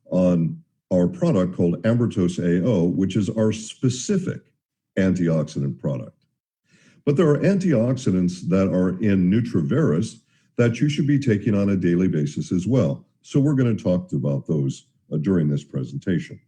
on our product called Ambertose AO, which is our specific antioxidant product. But there are antioxidants that are in Nutriverus that you should be taking on a daily basis as well. So we're going to talk about those during this presentation.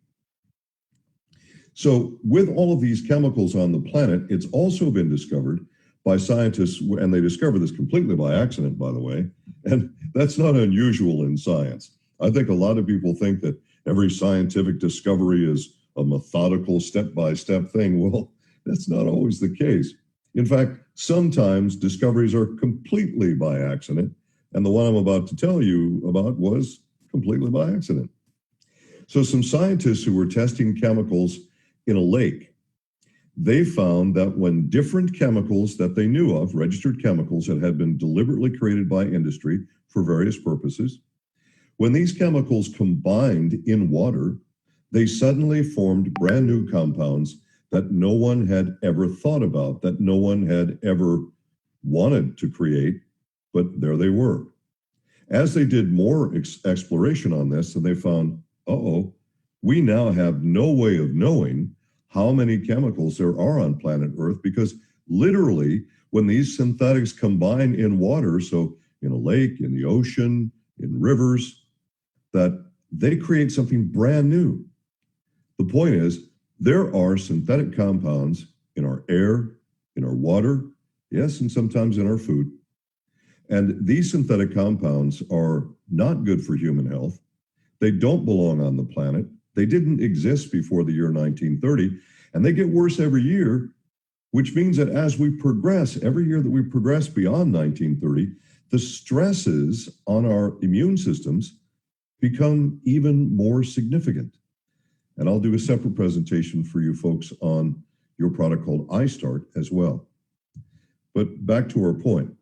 So with all of these chemicals on the planet, it's also been discovered by scientists, and they discovered this completely by accident, by the way, and that's not unusual in science. I think a lot of people think that every scientific discovery is a methodical step-by-step thing. Well, that's not always the case. In fact, sometimes discoveries are completely by accident, and the one I'm about to tell you about was completely by accident. So some scientists who were testing chemicals in a lake, they found that when different chemicals that they knew of, registered chemicals that had been deliberately created by industry for various purposes, when these chemicals combined in water, they suddenly formed brand new compounds that no one had ever thought about, that no one had ever wanted to create, but there they were. As they did more exploration on this, and they found, we now have no way of knowing how many chemicals there are on planet Earth, because literally when these synthetics combine in water, so in a lake, in the ocean, in rivers, that they create something brand new. The point is, there are synthetic compounds in our air, in our water, yes, and sometimes in our food. And these synthetic compounds are not good for human health. They don't belong on the planet. They didn't exist before the year 1930, and they get worse every year, which means that as we progress, every year that we progress beyond 1930, the stresses on our immune systems become even more significant. And I'll do a separate presentation for you folks on your product called iStart as well. But back to our point.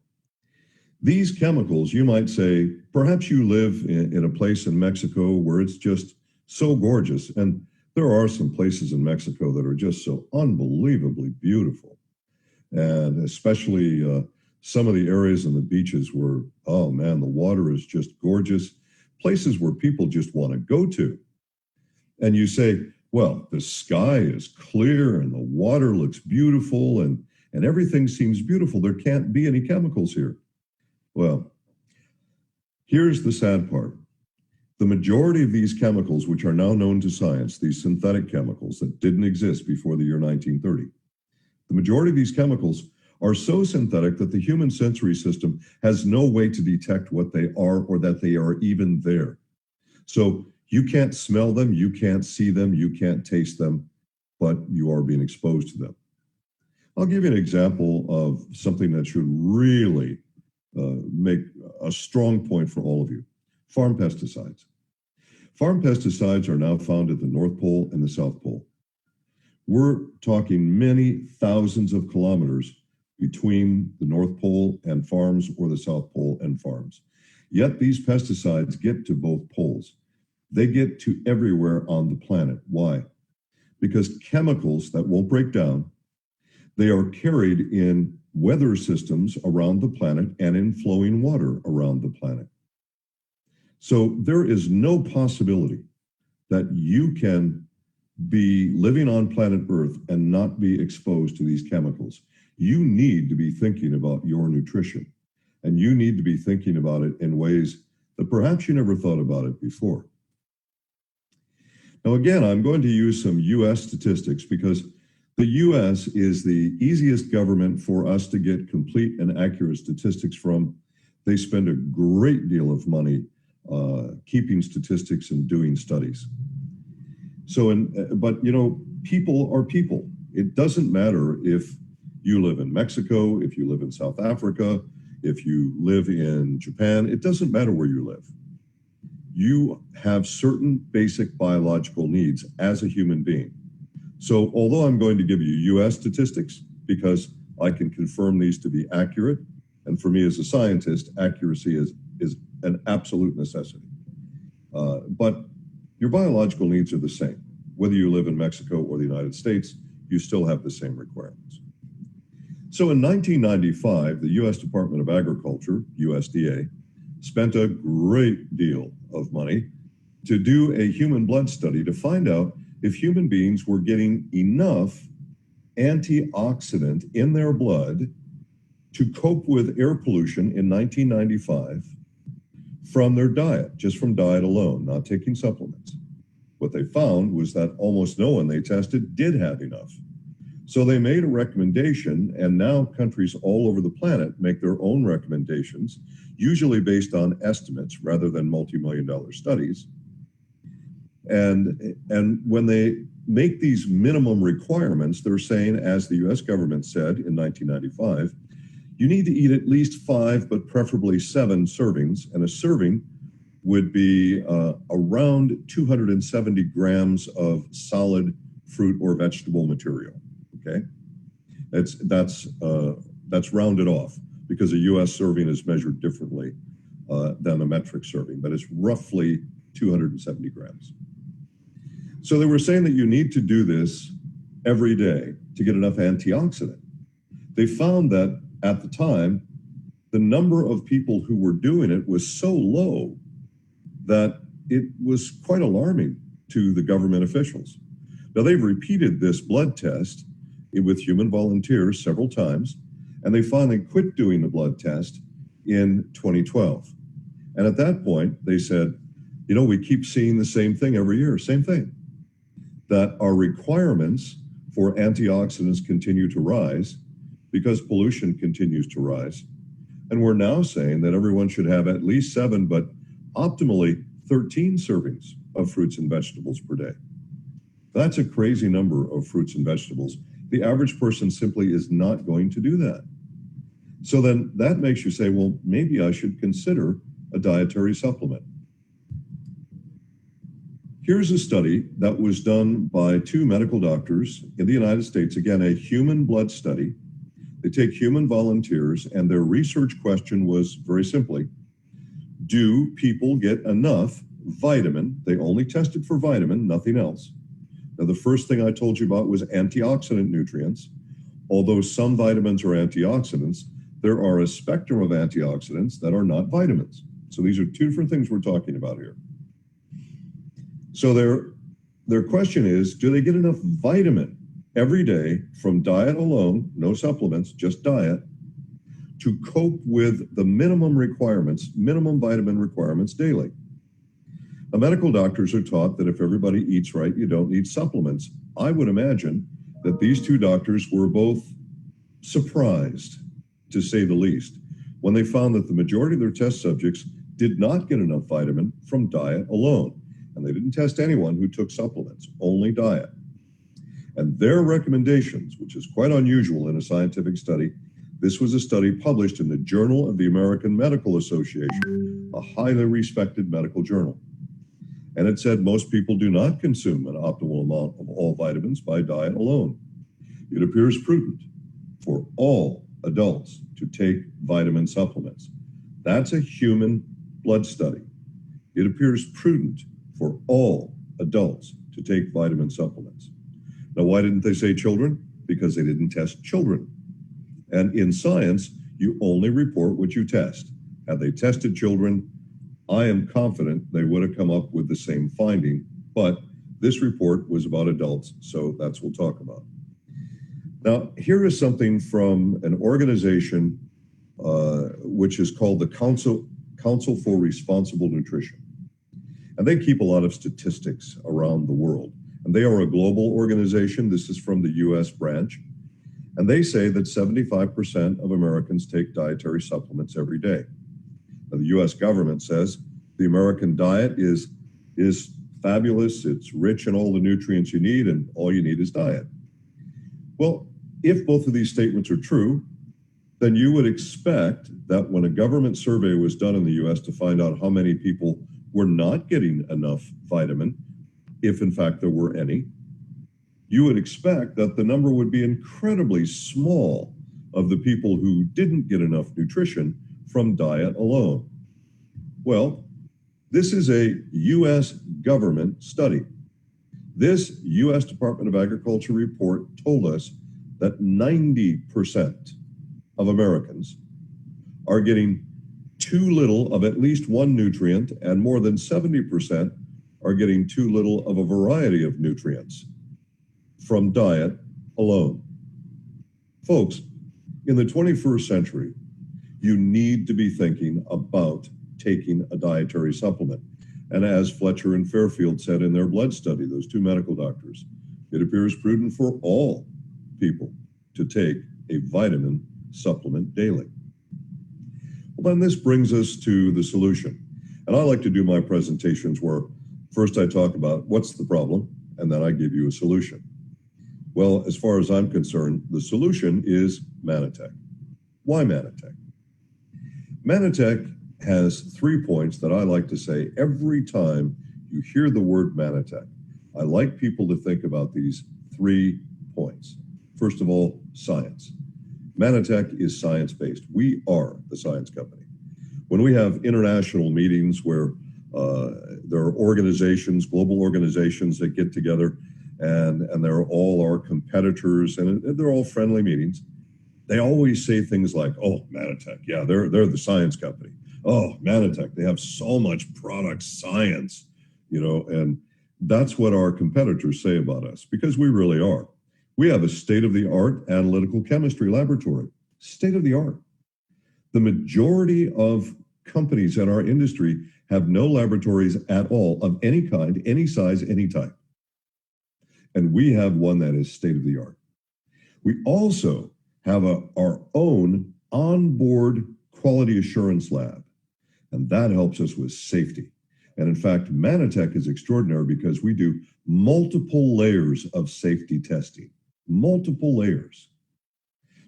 These chemicals, you might say, perhaps you live in a place in Mexico where it's just so gorgeous. And there are some places in Mexico that are just so unbelievably beautiful. And especially some of the areas and the beaches where, oh man, the water is just gorgeous. Places where people just want to go to. And you say, well, the sky is clear and the water looks beautiful and everything seems beautiful. There can't be any chemicals here. Well, here's the sad part. The majority of these chemicals, which are now known to science, these synthetic chemicals that didn't exist before the year 1930, the majority of these chemicals are so synthetic that the human sensory system has no way to detect what they are or that they are even there. So you can't smell them, you can't see them, you can't taste them, but you are being exposed to them. I'll give you an example of something that should really make a strong point for all of you. Farm pesticides. Farm pesticides are now found at the North Pole and the South Pole. We're talking many thousands of kilometers between the North Pole and farms or the South Pole and farms. Yet these pesticides get to both poles. They get to everywhere on the planet. Why? Because chemicals that won't break down, they are carried in weather systems around the planet and in flowing water around the planet. So there is no possibility that you can be living on planet Earth and not be exposed to these chemicals. You need to be thinking about your nutrition, and you need to be thinking about it in ways that perhaps you never thought about it before. Now, again, I'm going to use some US statistics because the US is the easiest government for us to get complete and accurate statistics from. They spend a great deal of money keeping statistics and doing studies. So, but you know, people are people. It doesn't matter if you live in Mexico, if you live in South Africa, if you live in Japan, it doesn't matter where you live. You have certain basic biological needs as a human being. So although I'm going to give you US statistics because I can confirm these to be accurate, and for me as a scientist, accuracy is an absolute necessity. But your biological needs are the same. Whether you live in Mexico or the United States, you still have the same requirements. So in 1995, the US Department of Agriculture, USDA, spent a great deal of money to do a human blood study to find out if human beings were getting enough antioxidant in their blood to cope with air pollution in 1995 from their diet, just from diet alone, not taking supplements. What they found was that almost no one they tested did have enough. So they made a recommendation, and now countries all over the planet make their own recommendations, usually based on estimates rather than multi-million-dollar studies. And when they make these minimum requirements, they're saying, as the US government said in 1995, you need to eat at least 5, but preferably 7 servings, and a serving would be around 270 grams of solid fruit or vegetable material. Okay, that's rounded off because a U.S. serving is measured differently than a metric serving, but it's roughly 270 grams. So they were saying that you need to do this every day to get enough antioxidant. They found that at the time, the number of people who were doing it was so low that it was quite alarming to the government officials. Now, they've repeated this blood test with human volunteers several times, and they finally quit doing the blood test in 2012. And at that point, they said, you know, we keep seeing the same thing every year, same thing, that our requirements for antioxidants continue to rise because pollution continues to rise. And we're now saying that everyone should have at least 7, but optimally 13 servings of fruits and vegetables per day. That's a crazy number of fruits and vegetables. The average person simply is not going to do that. So then that makes you say, well, maybe I should consider a dietary supplement. Here's a study that was done by 2 medical doctors in the United States, again, a human blood study. They take human volunteers, and their research question was very simply, do people get enough vitamin? They only tested for vitamin, nothing else. Now, the first thing I told you about was antioxidant nutrients. Although some vitamins are antioxidants, there are a spectrum of antioxidants that are not vitamins. So these are 2 different things we're talking about here. So their question is, do they get enough vitamin every day from diet alone, no supplements, just diet, to cope with the minimum requirements, minimum vitamin requirements daily? Now, medical doctors are taught that if everybody eats right, you don't need supplements. I would imagine that these 2 doctors were both surprised, to say the least, when they found that the majority of their test subjects did not get enough vitamin from diet alone. And they didn't test anyone who took supplements, only diet. And their recommendations, which is quite unusual in a scientific study, this was a study published in the Journal of the American Medical Association, a highly respected medical journal. And it said most people do not consume an optimal amount of all vitamins by diet alone. It appears prudent for all adults to take vitamin supplements. That's a human blood study. It appears prudent for all adults to take vitamin supplements. Now, why didn't they say children? Because they didn't test children. And in science, you only report what you test. Had they tested children, I am confident they would have come up with the same finding, but this report was about adults, so that's what we'll talk about. Now, here is something from an organization which is called the Council for Responsible Nutrition. And they keep a lot of statistics around the world. And they are a global organization. This is from the US branch. And they say that 75% of Americans take dietary supplements every day. Now, the US government says the American diet is fabulous, it's rich in all the nutrients you need, and all you need is diet. Well, if both of these statements are true, then you would expect that when a government survey was done in the US to find out how many people were not getting enough vitamin, if in fact there were any, you would expect that the number would be incredibly small of the people who didn't get enough nutrition from diet alone. Well, this is a US government study. This US Department of Agriculture report told us that 90% of Americans are getting too little of at least one nutrient, and more than 70% are getting too little of a variety of nutrients from diet alone. Folks, in the 21st century, you need to be thinking about taking a dietary supplement. And as Fletcher and Fairfield said in their blood study, those two medical doctors, it appears prudent for all people to take a vitamin supplement daily. Well, then this brings us to the solution. And I like to do my presentations where first I talk about what's the problem, and then I give you a solution. Well, as far as I'm concerned, the solution is Mannatech. Why Mannatech? Mannatech has 3 points that I like to say every time you hear the word Mannatech. I like people to think about these 3 points. First of all, science. Mannatech is science-based. We are the science company. When we have international meetings where there are organizations, global organizations that get together and they're all our competitors and they're all friendly meetings, they always say things like, oh, Mannatech, yeah, they're the science company. Oh, Mannatech, they have so much product science, you know, and that's what our competitors say about us because we really are. We have a state-of-the-art analytical chemistry laboratory, state-of-the-art. The majority of companies in our industry have no laboratories at all of any kind, any size, any type. And we have one that is state-of-the-art. We also have our own onboard quality assurance lab, and that helps us with safety. And in fact, Mannatech is extraordinary because we do multiple layers of safety testing, multiple layers.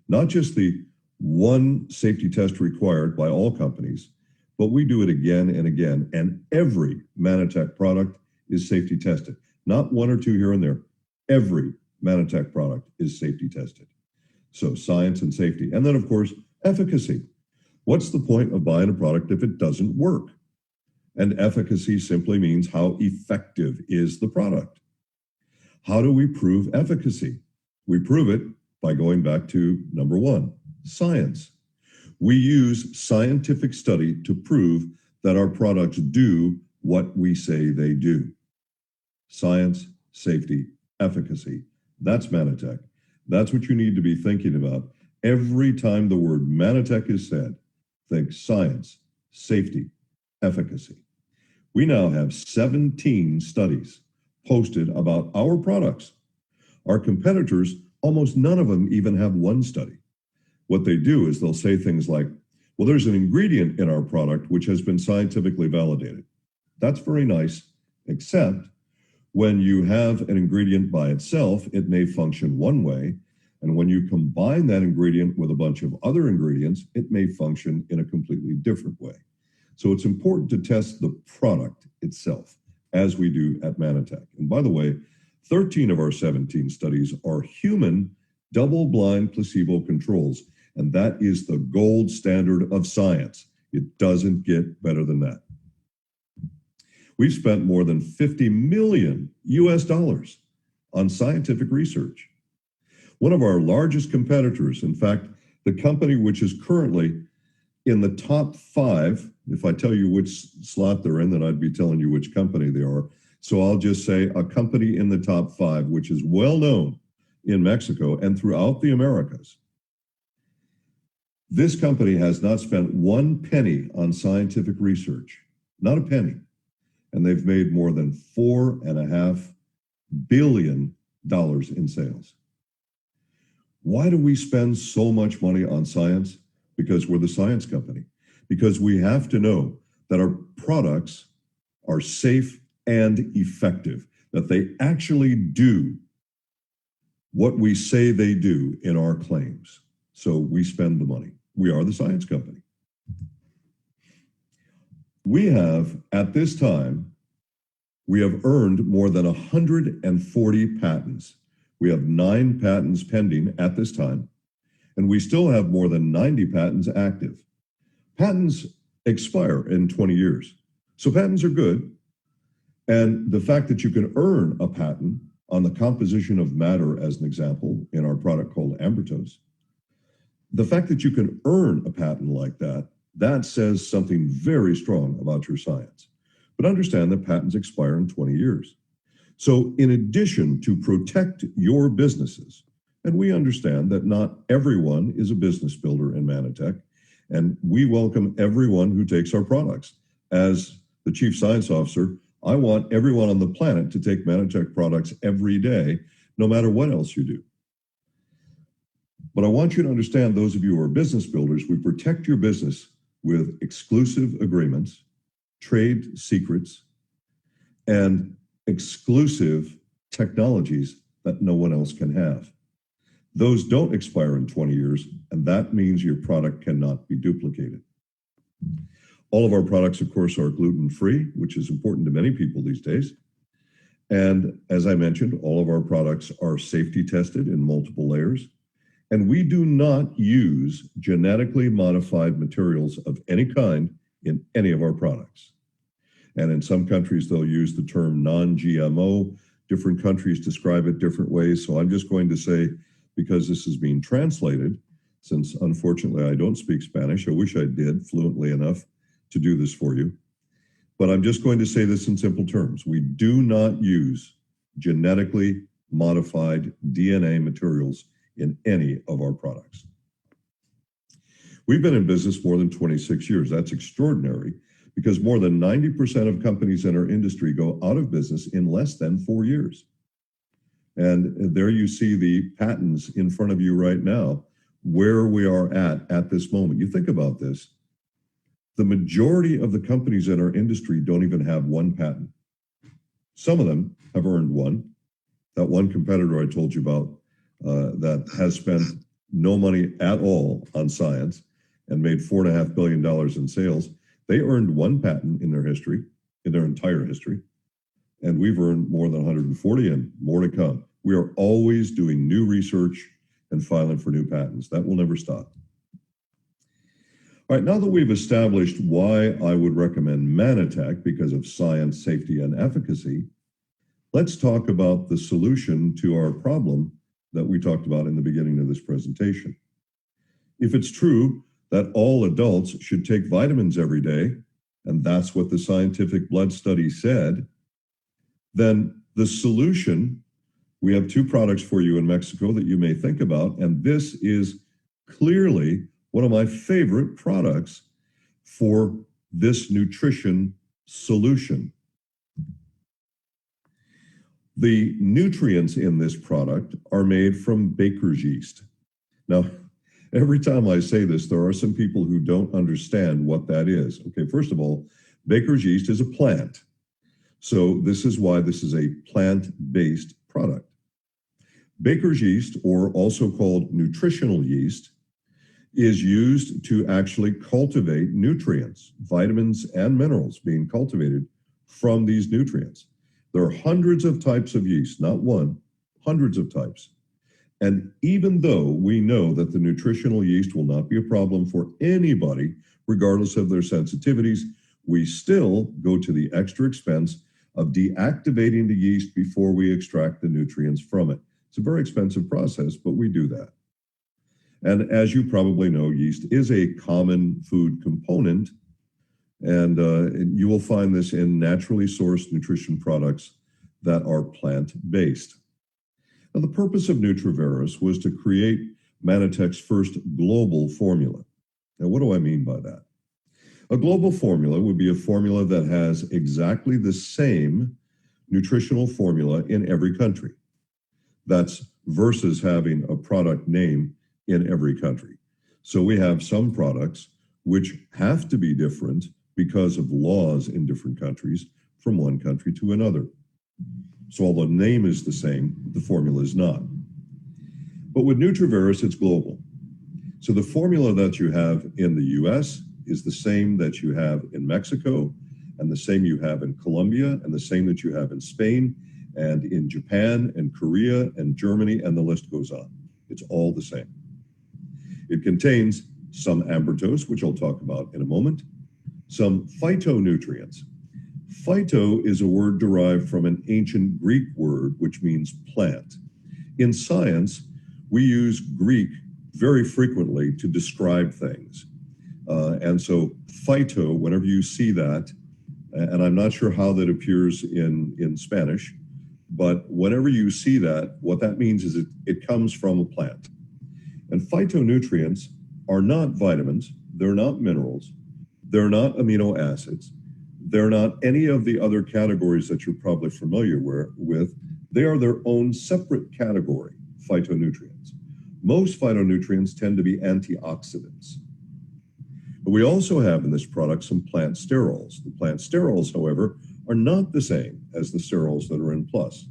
Not just the one safety test required by all companies, but we do it again and again. And every Mannatech product is safety tested. Not one or two here and there. Every Mannatech product is safety tested. So science and safety. And then, of course, efficacy. What's the point of buying a product if it doesn't work? And efficacy simply means how effective is the product. How do we prove efficacy? We prove it by going back to number 1, science. We use scientific study to prove that our products do what we say they do. Science, safety, efficacy. That's Mannatech. That's what you need to be thinking about. Every time the word Mannatech is said, think science, safety, efficacy. We now have 17 studies posted about our products. Our competitors, almost none of them even have one study. What they do is they'll say things like, well, there's an ingredient in our product which has been scientifically validated. That's very nice, except when you have an ingredient by itself, it may function one way. And when you combine that ingredient with a bunch of other ingredients, it may function in a completely different way. So it's important to test the product itself, as we do at Mannatech. And by the way, 13 of our 17 studies are human double-blind placebo controls, and that is the gold standard of science. It doesn't get better than that. We've spent more than $50 million on scientific research. One of our largest competitors, in fact, the company which is currently in the top 5, if I tell you which slot they're in, then I'd be telling you which company they are. So I'll just say a company in the top 5, which is well known in Mexico and throughout the Americas. This company has not spent one penny on scientific research, not a penny. And they've made more than $4.5 billion in sales. Why do we spend so much money on science? Because we're the science company. Because we have to know that our products are safe and effective, that they actually do what we say they do in our claims. So we spend the money. We are the science company. We have, at this time, we have earned more than 140 patents. We have 9 patents pending at this time, and we still have more than 90 patents active. Patents expire in 20 years. So patents are good. And the fact that you can earn a patent on the composition of matter, as an example, in our product called Ambertose, the fact that you can earn a patent like that, that says something very strong about your science. But understand that patents expire in 20 years. So in addition to protect your businesses, and we understand that not everyone is a business builder in Mannatech, and we welcome everyone who takes our products. As the Chief Science Officer, I want everyone on the planet to take Mannatech products every day, no matter what else you do. But I want you to understand, those of you who are business builders, we protect your business with exclusive agreements, trade secrets, and exclusive technologies that no one else can have. Those don't expire in 20 years, and that means your product cannot be duplicated. All of our products, of course, are gluten-free, which is important to many people these days. And as I mentioned, all of our products are safety tested in multiple layers. And we do not use genetically modified materials of any kind in any of our products. And in some countries, they'll use the term non-GMO. Different countries describe it different ways. So I'm just going to say, because this is being translated, since unfortunately I don't speak Spanish, I wish I did fluently enough to do this for you. But I'm just going to say this in simple terms. We do not use genetically modified DNA materials in any of our products. We've been in business more than 26 years. That's extraordinary, because more than 90% of companies in our industry go out of business in less than 4 years. And there you see the patents in front of you right now, where we are at this moment. You think about this. The majority of the companies in our industry don't even have one patent. Some of them have earned one. That one competitor I told you about that has spent no money at all on science and made $4.5 billion in sales, they earned one patent in their history, in their entire history. And we've earned more than 140 and more to come. We are always doing new research and filing for new patents. That will never stop. All right, now that we've established why I would recommend Mannatech because of science, safety, and efficacy, let's talk about the solution to our problem that we talked about in the beginning of this presentation. If it's true that all adults should take vitamins every day, and that's what the scientific blood study said, then the solution, we have two products for you in Mexico that you may think about, and this is clearly one of my favorite products for this nutrition solution. The nutrients in this product are made from baker's yeast. Now, every time I say this, there are some people who don't understand what that is. Okay, first of all, baker's yeast is a plant. So this is why this is a plant-based product. Baker's yeast, or also called nutritional yeast, is used to actually cultivate nutrients, vitamins and minerals being cultivated from these nutrients. There are hundreds of types of yeast, not one, hundreds of types. And even though we know that the nutritional yeast will not be a problem for anybody, regardless of their sensitivities, we still go to the extra expense of deactivating the yeast before we extract the nutrients from it. It's a very expensive process, but we do that. And as you probably know, yeast is a common food component, and you will find this in naturally sourced nutrition products that are plant-based. Now, the purpose of Nutriverus was to create Mannatech's first global formula. Now, what do I mean by that? A global formula would be a formula that has exactly the same nutritional formula in every country. That's versus having a product name in every country. So we have some products which have to be different because of laws in different countries from one country to another. So although the name is the same, the formula is not. But with Nutriverus, it's global. So the formula that you have in the US is the same that you have in Mexico, and the same you have in Colombia, and the same that you have in Spain, and in Japan, and Korea, and Germany, and the list goes on. It's all the same. It contains some ambertose, which I'll talk about in a moment, some phytonutrients. Phyto is a word derived from an ancient Greek word, which means plant. In science, we use Greek very frequently to describe things. And so phyto, whenever you see that, And I'm not sure how that appears in Spanish, but whenever you see that, what that means is it comes from a plant. And phytonutrients are not vitamins, they're not minerals, they're not amino acids, they're not any of the other categories that you're probably familiar with. They are their own separate category, phytonutrients. Most phytonutrients tend to be antioxidants. But we also have in this product some plant sterols. The plant sterols, however, are not the same as the sterols that are in Plus,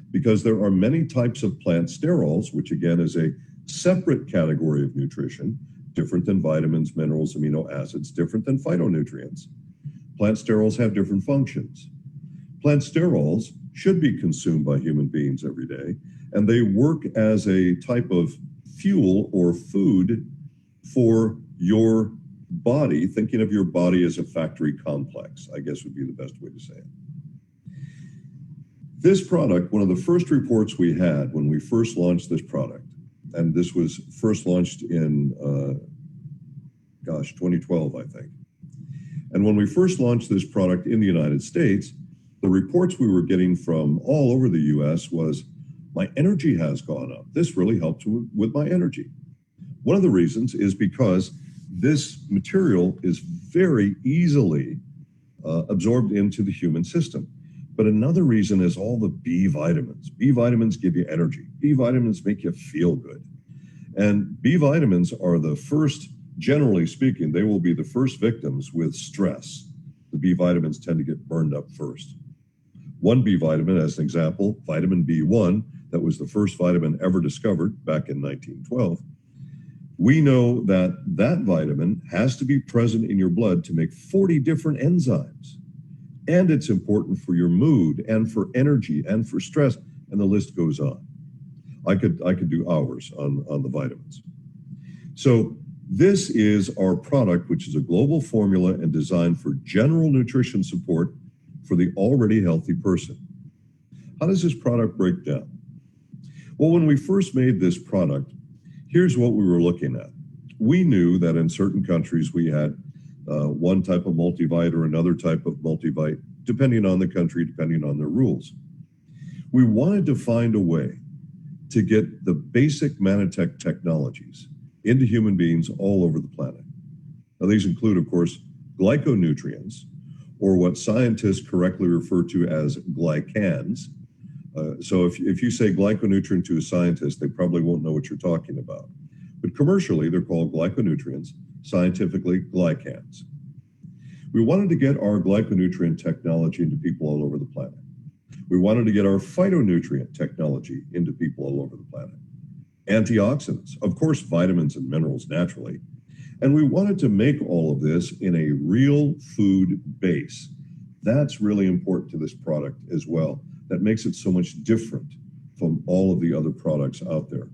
because there are many types of plant sterols, which again is a separate category of nutrition, different than vitamins, minerals, amino acids, different than phytonutrients. Plant sterols have different functions. Plant sterols should be consumed by human beings every day, and they work as a type of fuel or food for your body, thinking of your body as a factory complex, I guess would be the best way to say it. This product, one of the first reports we had when we first launched this product, and this was first launched in, 2012, I think. And when we first launched this product in the United States, the reports we were getting from all over the US was, my energy has gone up. This really helped with my energy. One of the reasons is because this material is very easily absorbed into the human system. But another reason is all the B vitamins. B vitamins give you energy. B vitamins make you feel good. And B vitamins are the first, generally speaking, they will be the first victims with stress. The B vitamins tend to get burned up first. One B vitamin, as an example, vitamin B1, that was the first vitamin ever discovered back in 1912. We know that that vitamin has to be present in your blood to make 40 different enzymes. And it's important for your mood and for energy and for stress, and the list goes on. I could do hours on the vitamins. So this is our product, which is a global formula and designed for general nutrition support for the already healthy person. How does this product break down? Well, when we first made this product, here's what we were looking at. We knew that in certain countries we had one type of multivite or another type of multivite, depending on the country, depending on their rules. We wanted to find a way to get the basic Mannatech technologies into human beings all over the planet. Now, these include, of course, gliconutrients, or what scientists correctly refer to as glycans. So if you say glyconutrient to a scientist, they probably won't know what you're talking about. But commercially, they're called glyconutrients, scientifically glycans. We wanted to get our glyconutrient technology into people all over the planet. We wanted to get our phytonutrient technology into people all over the planet. Antioxidants, of course, vitamins and minerals naturally. And we wanted to make all of this in a real food base. That's really important to this product as well. That makes it so much different from all of the other products out there.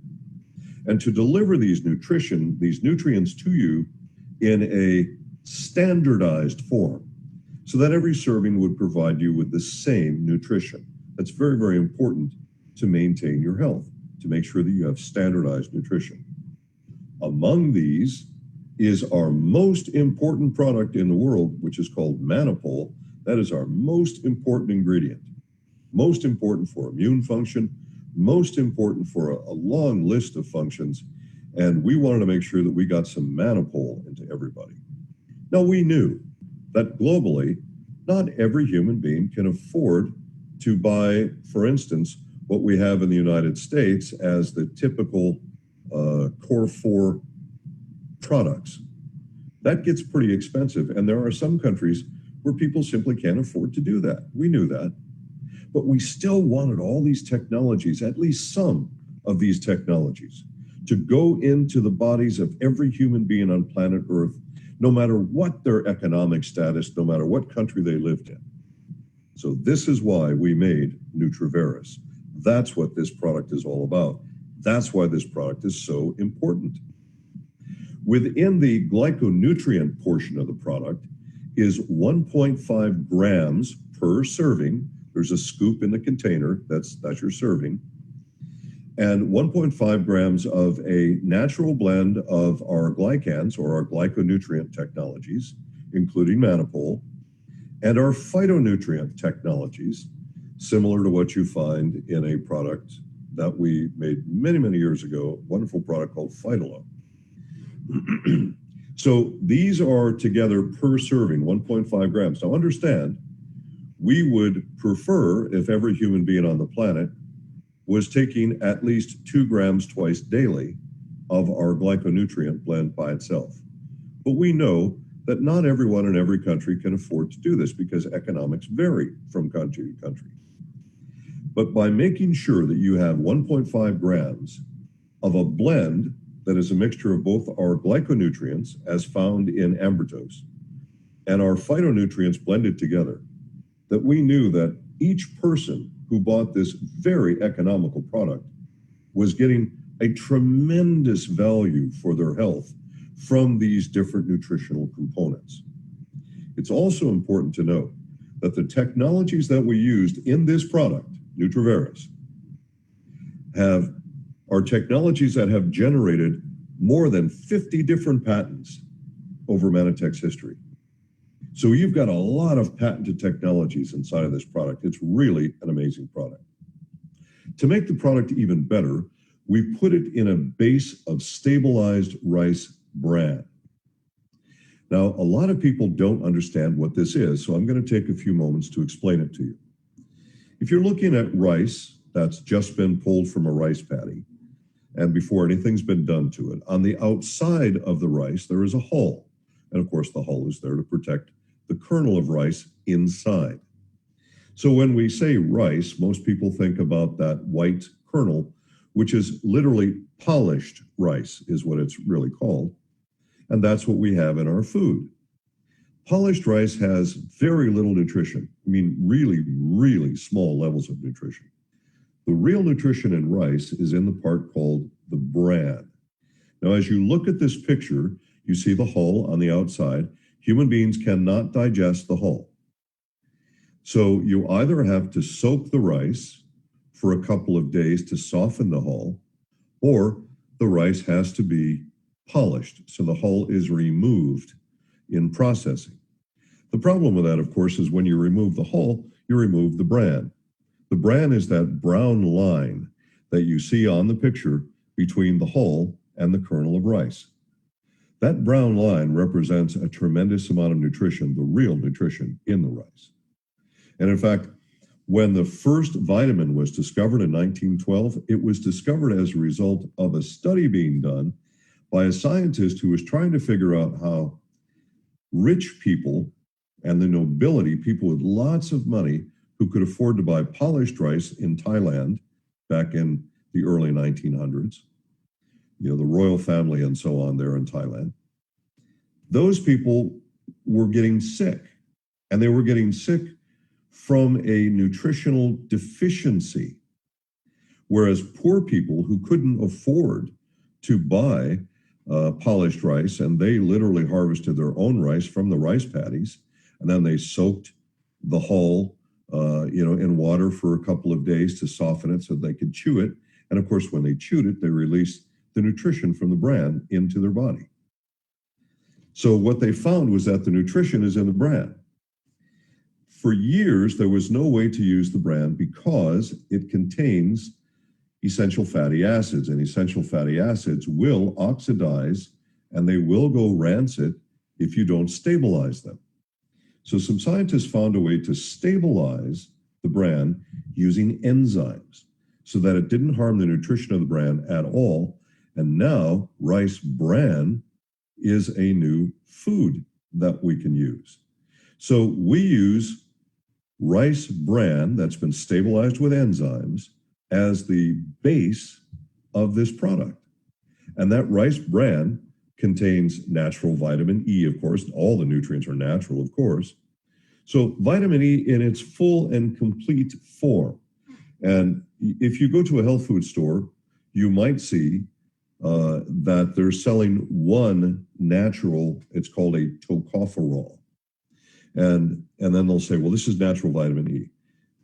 And to deliver these nutrients to you in a standardized form, so that every serving would provide you with the same nutrition. That's very, very important to maintain your health, to make sure that you have standardized nutrition. Among these is our most important product in the world, which is called Mannapol. That is our most important ingredient. Most important for immune function, most important for a long list of functions, and we wanted to make sure that we got some Mannapol into everybody. Now, we knew that globally, not every human being can afford to buy, for instance, what we have in the United States as the typical core 4 products. That gets pretty expensive, and there are some countries where people simply can't afford to do that. We knew that. But we still wanted all these technologies, at least some of these technologies, to go into the bodies of every human being on planet Earth, no matter what their economic status, no matter what country they lived in. So this is why we made Nutriverus. That's what this product is all about. That's why this product is so important. Within the glyconutrient portion of the product is 1.5 grams per serving. There's a scoop in the container, that's your serving, and 1.5 grams of a natural blend of our glycans or our glyconutrient technologies, including Mannapol, and our phytonutrient technologies, similar to what you find in a product that we made many, many years ago, a wonderful product called Phytolo. So these are together per serving, 1.5 grams. Now understand, we would prefer if every human being on the planet was taking at least 2 grams twice daily of our glyconutrient blend by itself. But we know that not everyone in every country can afford to do this because economics vary from country to country. But by making sure that you have 1.5 grams of a blend that is a mixture of both our glyconutrients, as found in ambrotose, and our phytonutrients blended together, that we knew that each person who bought this very economical product was getting a tremendous value for their health from these different nutritional components. It's also important to note that the technologies that we used in this product, Nutriverus, are technologies that have generated more than 50 different patents over Mannatech's history. So you've got a lot of patented technologies inside of this product. It's really an amazing product. To make the product even better, we put it in a base of stabilized rice bran. Now, a lot of people don't understand what this is, so I'm going to take a few moments to explain it to you. If you're looking at rice that's just been pulled from a rice paddy, and before anything's been done to it, on the outside of the rice, there is a hull. And of course, the hull is there to protect the kernel of rice inside. So when we say rice, most people think about that white kernel, which is literally polished rice, is what it's really called. And that's what we have in our food. Polished rice has very little nutrition. I mean, really, really small levels of nutrition. The real nutrition in rice is in the part called the bran. Now, as you look at this picture, you see the hull on the outside. Human beings cannot digest the hull. So you either have to soak the rice for a couple of days to soften the hull, or the rice has to be polished, so the hull is removed in processing. The problem with that, of course, is when you remove the hull, you remove the bran. The bran is that brown line that you see on the picture between the hull and the kernel of rice. That brown line represents a tremendous amount of nutrition, the real nutrition in the rice. And in fact, when the first vitamin was discovered in 1912, it was discovered as a result of a study being done by a scientist who was trying to figure out how rich people and the nobility, people with lots of money who could afford to buy polished rice in Thailand back in the early 1900s, the royal family and so on there in Thailand, those people were getting sick, and they were getting sick from a nutritional deficiency. Whereas poor people who couldn't afford to buy polished rice, and they literally harvested their own rice from the rice paddies, and then they soaked the hull in water for a couple of days to soften it so they could chew it. And of course, when they chewed it, they released the nutrition from the bran into their body. So what they found was that the nutrition is in the bran. For years, there was no way to use the bran because it contains essential fatty acids, and essential fatty acids will oxidize and they will go rancid if you don't stabilize them. So some scientists found a way to stabilize the bran using enzymes so that it didn't harm the nutrition of the bran at all. And now rice bran is a new food that we can use. So we use rice bran that's been stabilized with enzymes as the base of this product. And that rice bran contains natural vitamin E, of course. All the nutrients are natural, of course. So vitamin E in its full and complete form. And if you go to a health food store, you might see that they're selling one natural, it's called a tocopherol. And then they'll say, well, this is natural vitamin E.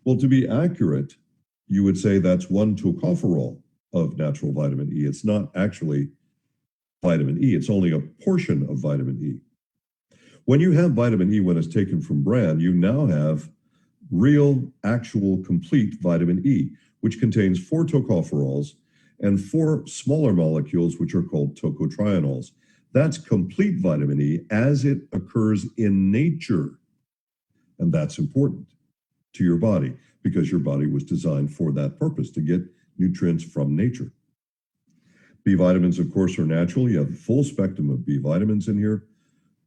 Well, to be accurate, you would say that's one tocopherol of natural vitamin E. It's not actually vitamin E. It's only a portion of vitamin E. When you have vitamin E when it's taken from bran, you now have real, actual, complete vitamin E, which contains 4 tocopherols and 4 smaller molecules, which are called tocotrienols. That's complete vitamin E as it occurs in nature. And that's important to your body because your body was designed for that purpose, to get nutrients from nature. B vitamins, of course, are natural. You have a full spectrum of B vitamins in here.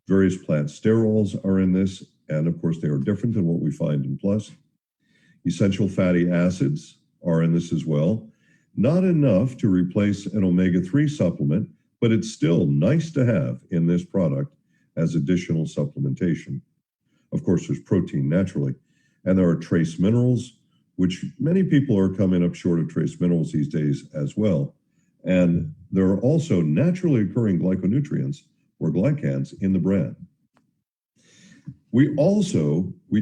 Various plant sterols are in this, and of course, they are different than what we find in Plus. Essential fatty acids are in this as well. Not enough to replace an omega-3 supplement, but it's still nice to have in this product as additional supplementation. Of course, there's protein naturally, and there are trace minerals, which many people are coming up short of trace minerals these days as well. And there are also naturally occurring glyconutrients or glycans in the bran. We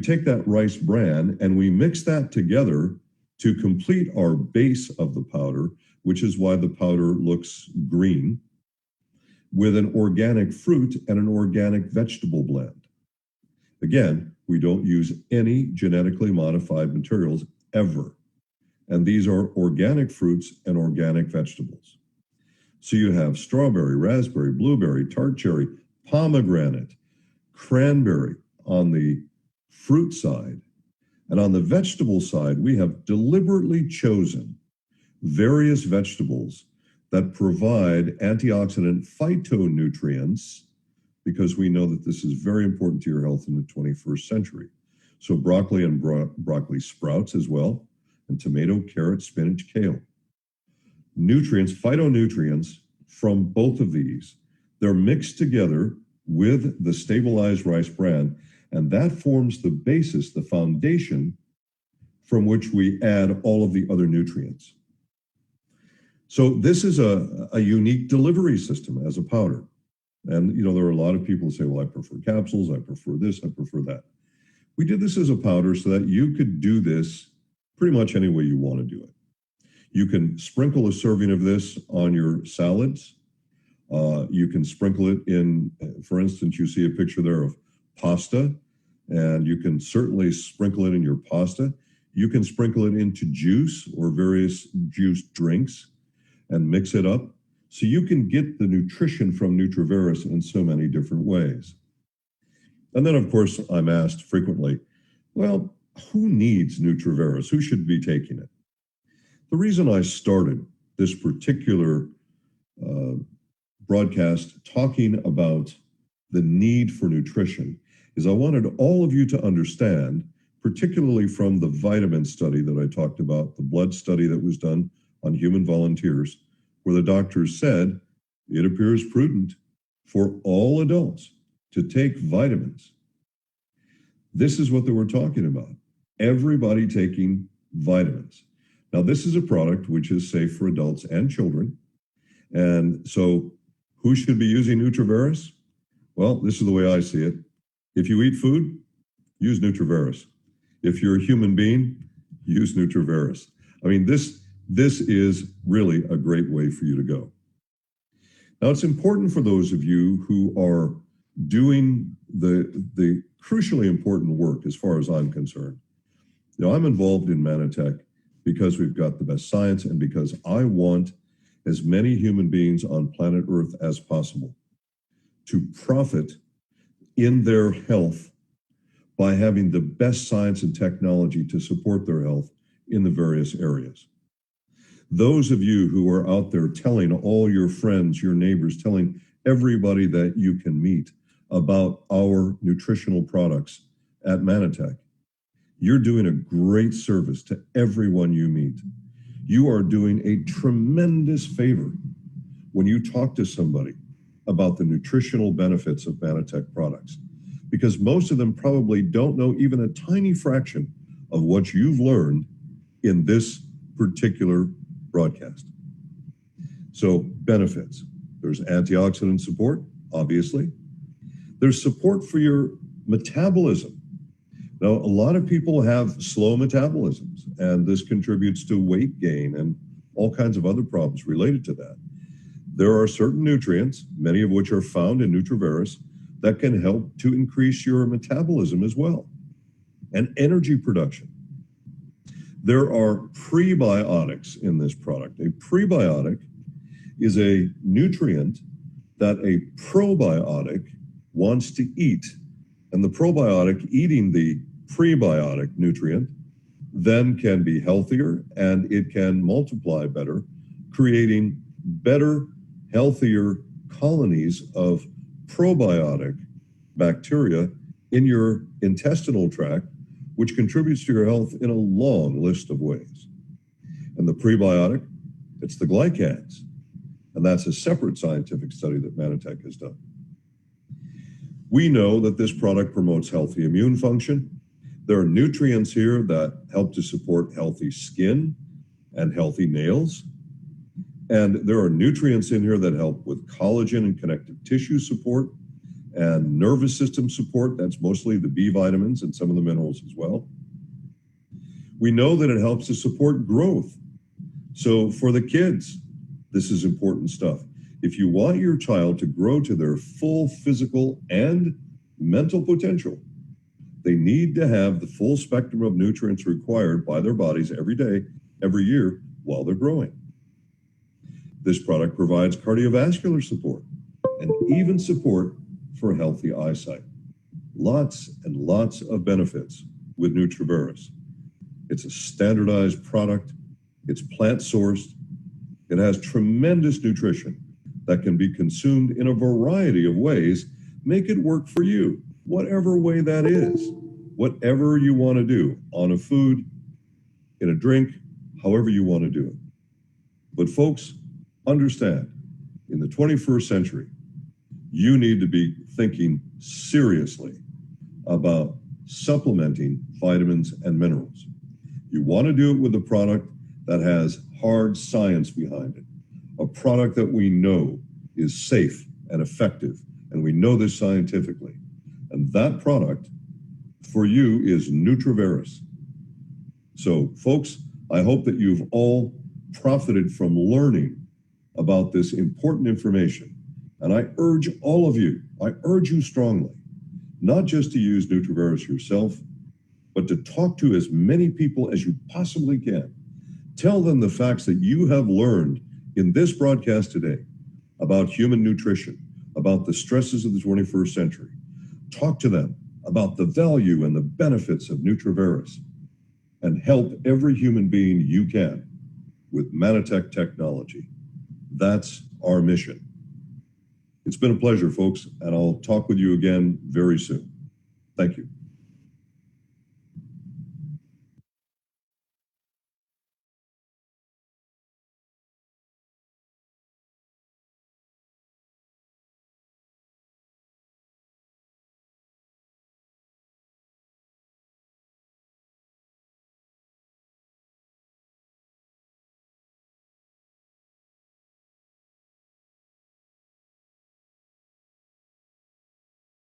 take that rice bran and we mix that together to complete our base of the powder, which is why the powder looks green, with an organic fruit and an organic vegetable blend. Again, we don't use any genetically modified materials ever. And these are organic fruits and organic vegetables. So you have strawberry, raspberry, blueberry, tart cherry, pomegranate, cranberry on the fruit side. And on the vegetable side, we have deliberately chosen various vegetables that provide antioxidant phytonutrients because we know that this is very important to your health in the 21st century. So broccoli and broccoli sprouts as well, and tomato, carrot, spinach, kale. Nutrients, phytonutrients from both of these, they're mixed together with the stabilized rice bran, and that forms the basis, the foundation from which we add all of the other nutrients. So this is a unique delivery system as a powder. And there are a lot of people who say, well, I prefer capsules, I prefer this, I prefer that. We did this as a powder so that you could do this pretty much any way you want to do it. You can sprinkle a serving of this on your salads. You can sprinkle it in, for instance, you see a picture there of pasta, and you can certainly sprinkle it in your pasta. You can sprinkle it into juice or various juice drinks and mix it up. So you can get the nutrition from Nutriverus in so many different ways. And then, of course, I'm asked frequently, well, who needs Nutriverus? Who should be taking it? The reason I started this particular broadcast talking about the need for nutrition is I wanted all of you to understand, particularly from the vitamin study that I talked about, the blood study that was done on human volunteers, where the doctors said it appears prudent for all adults to take vitamins. This is what they were talking about. Everybody taking vitamins. Now, this is a product which is safe for adults and children. And so who should be using Nutriverus? Well, this is the way I see it. If you eat food, use Nutriverus. If you're a human being, use Nutriverus. I mean, this is really a great way for you to go. Now, it's important for those of you who are doing the crucially important work as far as I'm concerned. I'm involved in Mannatech because we've got the best science and because I want as many human beings on planet Earth as possible to profit in their health by having the best science and technology to support their health in the various areas. Those of you who are out there telling all your friends, your neighbors, telling everybody that you can meet about our nutritional products at Mannatech, you're doing a great service to everyone you meet. You are doing a tremendous favor when you talk to somebody about the nutritional benefits of Mannatech products, because most of them probably don't know even a tiny fraction of what you've learned in this particular broadcast. So benefits. There's antioxidant support, obviously. There's support for your metabolism. Now, a lot of people have slow metabolisms, and this contributes to weight gain and all kinds of other problems related to that. There are certain nutrients, many of which are found in Nutriverus, that can help to increase your metabolism as well, and energy production. There are prebiotics in this product. A prebiotic is a nutrient that a probiotic wants to eat. And the probiotic eating the prebiotic nutrient then can be healthier and it can multiply better, creating better, healthier colonies of probiotic bacteria in your intestinal tract, which contributes to your health in a long list of ways. And the prebiotic, it's the glycans. And that's a separate scientific study that Mannatech has done. We know that this product promotes healthy immune function. There are nutrients here that help to support healthy skin and healthy nails. And there are nutrients in here that help with collagen and connective tissue support and nervous system support. That's mostly the B vitamins and some of the minerals as well. We know that it helps to support growth. So for the kids, this is important stuff. If you want your child to grow to their full physical and mental potential, they need to have the full spectrum of nutrients required by their bodies every day, every year, while they're growing. This product provides cardiovascular support and even support for healthy eyesight. Lots and lots of benefits with Nutriverus. It's a standardized product. It's plant-sourced. It has tremendous nutrition that can be consumed in a variety of ways. Make it work for you, whatever way that is, whatever you want to do on a food, in a drink, however you want to do it. But folks, understand, in the 21st century, you need to be thinking seriously about supplementing vitamins and minerals. You want to do it with a product that has hard science behind it, a product that we know is safe and effective, and we know this scientifically. And that product for you is Nutriverus. So folks, I hope that you've all profited from learning about this important information. And I urge all of you, I urge you strongly, not just to use Nutriverus yourself, but to talk to as many people as you possibly can. Tell them the facts that you have learned in this broadcast today about human nutrition, about the stresses of the 21st century. Talk to them about the value and the benefits of Nutriverus, and help every human being you can with Mannatech technology. That's our mission. It's been a pleasure, folks, and I'll talk with you again very soon. Thank you.